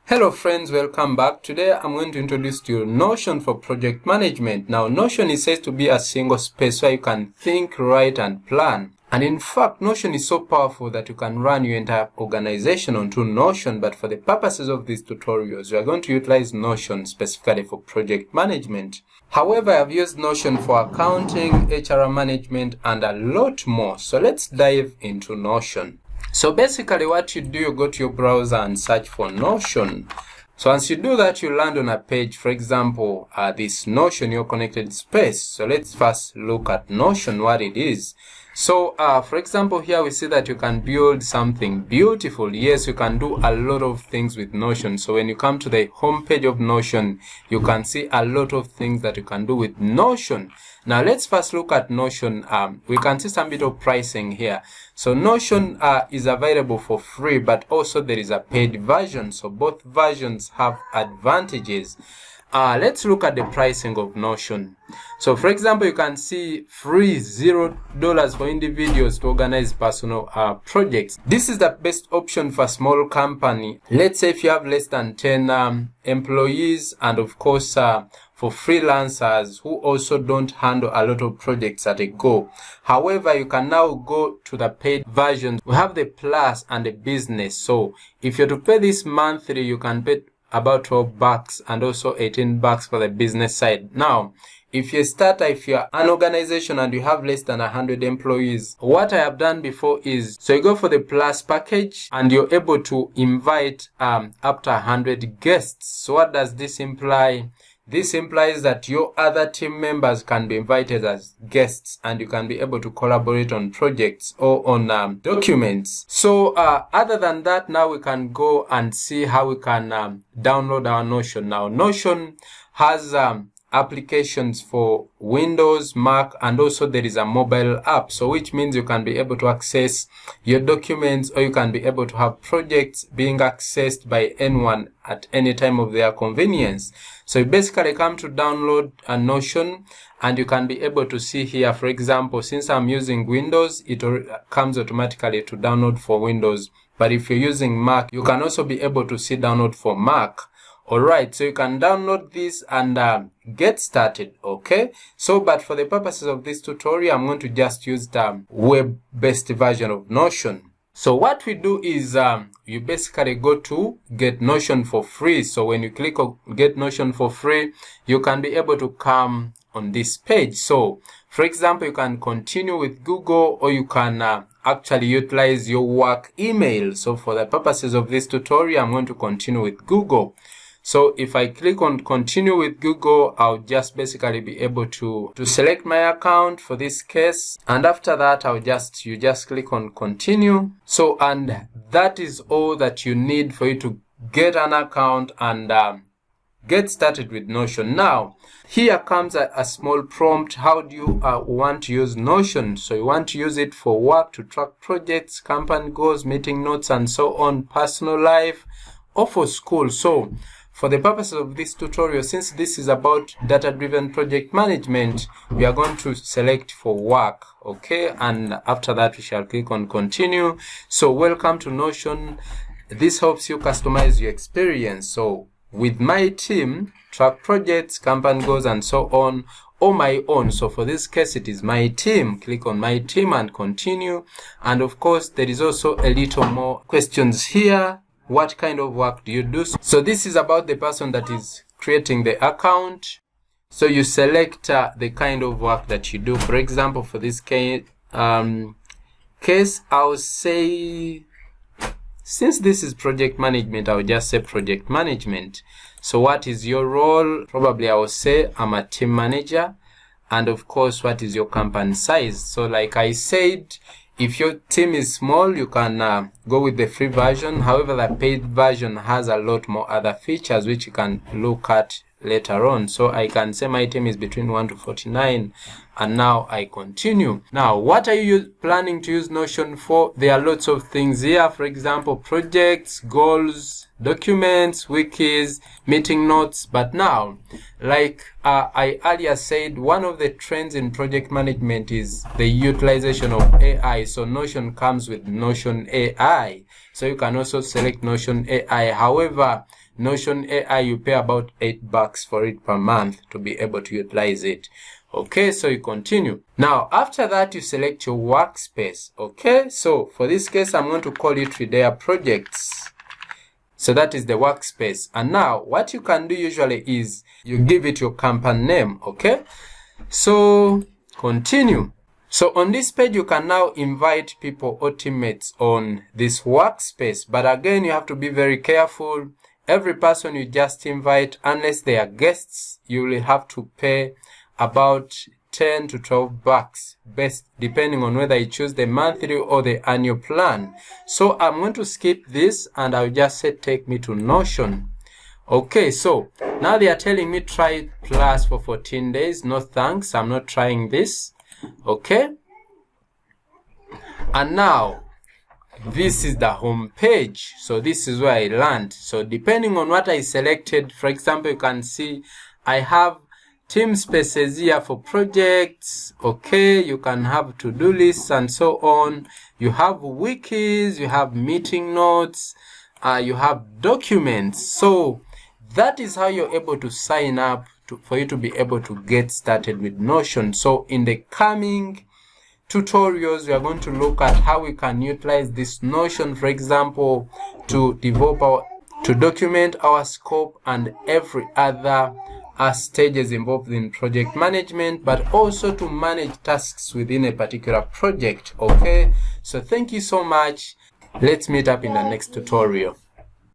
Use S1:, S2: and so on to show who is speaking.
S1: Hello friends, welcome back. Today I'm going to introduce to you Notion for project management. Now Notion is said to be a single space where you can think, write and plan. And in fact, Notion is so powerful that you can run your entire organization onto Notion. But for the purposes of these tutorials, we are going to utilize Notion specifically for project management. However, I've used Notion for accounting, HR management and a lot more. So let's dive into Notion. So basically what you do, you go to your browser and search for Notion. So once you do that, you land on a page, for example, this Notion, your connected space. So let's first look at Notion, what it is. So for example, here we see that you can build something beautiful. Yes, you can do a lot of things with Notion. So when you come to the home page of Notion, you can see a lot of things that you can do with Notion. Now let's first look at Notion. We can see some bit of pricing here. So Notion is available for free, but also there is a paid version. So both versions have advantages. Let's look at the pricing of Notion. So for example, you can see free $0 for individuals to organize personal projects. This is the best option for a small company. Let's say if you have less than 10 employees, and of course for freelancers who also don't handle a lot of projects at a go. However, you can now go to the paid version. We have the plus and the business. So if you're to pay this monthly, you can pay about $12 and also $18 for the business side. Now, if you're a starter, if you're an organization and you have less than 100 employees, what I have done before is, so you go for the plus package and you're able to invite up to 100 guests. So what does this imply? This implies that your other team members can be invited as guests and you can be able to collaborate on projects or on documents. So other than that, now we can go and see how we can download our Notion. Now Notion has applications for Windows, Mac, and also there is a mobile app. So which means you can be able to access your documents, or you can be able to have projects being accessed by anyone at any time of their convenience. So you basically come to download a Notion and you can be able to see here, for example, since I'm using Windows, it comes automatically to download for Windows. But if you're using Mac, you can also be able to see download for Mac. Alright, so you can download this and get started, okay? So, but for the purposes of this tutorial, I'm going to just use the web-based version of Notion. So what we do is you basically go to get Notion for free. So when you click on get Notion for free, you can be able to come on this page. So for example, you can continue with Google, or you can actually utilize your work email. So for the purposes of this tutorial, I'm going to continue with Google. So if I click on continue with Google, I'll just basically be able to select my account for this case. And after that, you just click on continue. So, and that is all that you need for you to get an account and get started with Notion. Now, here comes a small prompt. How do you want to use Notion? So you want to use it for work, to track projects, company goals, meeting notes, and so on, personal life, or for school. So for the purposes of this tutorial, since this is about data-driven project management, we are going to select for work, okay? And after that, we shall click on continue. So welcome to Notion. This helps you customize your experience. So with my team, track projects, company goals, and so on, or my own. So for this case, it is my team. Click on my team and continue. And of course, there is also a little more questions here. What kind of work do you do? So this is about the person that is creating the account. So you select the kind of work that you do. For example, for this case, I'll say, since this is project management, I'll just say project management. So what is your role? Probably I will say I'm a team manager. And of course, what is your company size? So like I said, if your team is small, you can go with the free version. However, the paid version has a lot more other features which you can look at later on. So I can say my team is between 1 to 49, and now I continue. Now, what are you planning to use Notion for? There are lots of things here. For example, projects, goals, documents, wikis, meeting notes. But now, like I earlier said, one of the trends in project management is the utilization of AI. So Notion comes with Notion AI. So you can also select Notion AI. However, Notion AI, you pay about $8 for it per month to be able to utilize it. Okay, so you continue. Now, after that, you select your workspace. Okay, so for this case, I'm going to call it Fidea Projects. So that is the workspace. And now, what you can do usually is you give it your company name. Okay, so continue. So on this page, you can now invite people or teammates on this workspace. But again, you have to be very careful. Every person you just invite, unless they are guests, you will have to pay about $10 to $12 best, depending on whether you choose the monthly or the annual plan. So I'm going to skip this and I'll just say take me to Notion. Okay, so now they are telling me try Plus for 14 days. No thanks, I'm not trying this. Okay, and now this is the home page. So this is where I land. So depending on what I selected, for example, you can see I have team spaces here for projects. Okay, you can have to-do lists and so on. You have wikis, you have meeting notes, you have documents. So that is how you're able to sign up for you to be able to get started with Notion. So in the coming tutorials, we are going to look at how we can utilize this Notion, for example, to document our scope and every other stages involved in project management, but also to manage tasks within a particular project. Okay, so thank you so much. Let's meet up in the next tutorial.